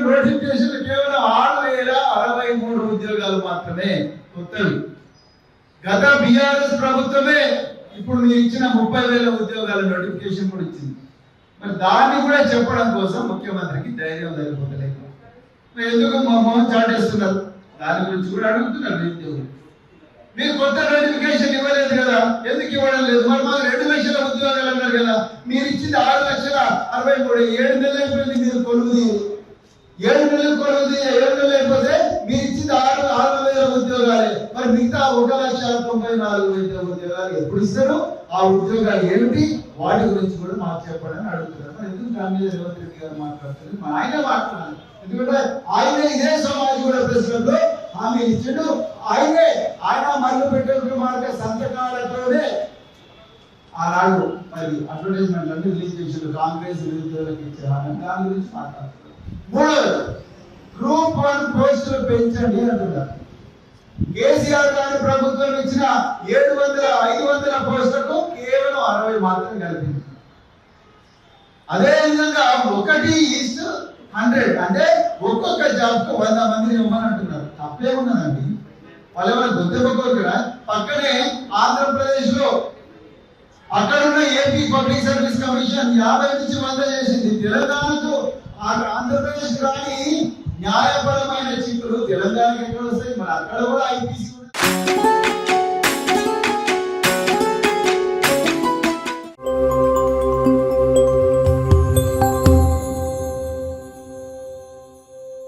Notification కేవలం 6,063 ఉద్యోగాలు మాత్రమే కొత్తవి. గత బీఆర్ఎస్ ప్రభుత్వమే ఇప్పుడు మీరు ఇచ్చిన 30,000 ఉద్యోగాల నోటిఫికేషన్ కూడా ఇచ్చింది. మరి దాన్ని కూడా చెప్పడం కోసం ముఖ్యమంత్రికి ధైర్యం సరిపోతలేదు. ఎందుకు మా మొహం చాటేస్తున్నారు? దాని గురించి కూడా అడుగుతున్నారు నిరుద్యోగులు. మీరు కొత్త నోటిఫికేషన్ ఇవ్వలేదు కదా, ఎందుకు ఇవ్వడం లేదు? మరి మాకు 2 లక్షల ఉద్యోగాలు అన్నారు కదా, మీరు ఇచ్చింది 6,63,000. 7 నెలలు అయిపోయింది మీరు కొలువుది. 7 నెలలు కొలువుది. 7 నెలలు అయిపోతే మీరు ఇచ్చింది 6,000 ఉద్యోగాలే. మరి మిగతా 1,94,000 ఉద్యోగాలు ఎప్పుడు ఇస్తారు? ఆ ఉద్యోగాలు ఏమిటి? వాటి గురించి కూడా మాకు చెప్పండి అడుగుతున్నారు. మరి ఎందుకు దాని మీద రేవంత్ రెడ్డి గారు మాట్లాడుతున్నారు? ఆయన మాట్లాడాలి. ఎందుకంటే ఆయన ఇదే సమాజ్ కూడా ప్రెసిడెంట్ హామీ ఇచ్చిండు. ఆయన మళ్ళీ పెట్టే మార్గ సంతకాలతోనే ఆనాడు మరి అడ్వర్టైజ్మెంట్ అన్ని రిలీజ్ చేసిండు. కాంగ్రెస్ నిరుద్యోగులకు ఇచ్చారు. దాని గురించి మాట్లాడుతున్నారు. మూడవది, గ్రూప్ 1 పోస్టులు పెంచండి అంటున్నారు. కేసీఆర్ గారి ప్రభుత్వం ఇచ్చిన 500 పోస్టులకు కేవలం 60 మాత్రం కల్పించారు. అదే విధంగా 1:100 అంటే ఒక్కొక్క జాబ్ కు 100 మందిని ఇవ్వమని అంటున్నారు. తప్పేమున్నదండి? వాళ్ళ గుర్తింపుకోరు. పక్కనే ఆంధ్రప్రదేశ్ లో అక్కడున్న ఏపీ పబ్లిక్ సర్వీస్ కమిషన్ 50 నుంచి 100 చేసింది. తెలంగాణకు ఆంధ్రప్రదేశ్ రాని న్యాయపరమైన చిక్కులు తెలంగాణకి ఎక్కడ వస్తాయి? మరి అక్కడ కూడా ఐపీసీ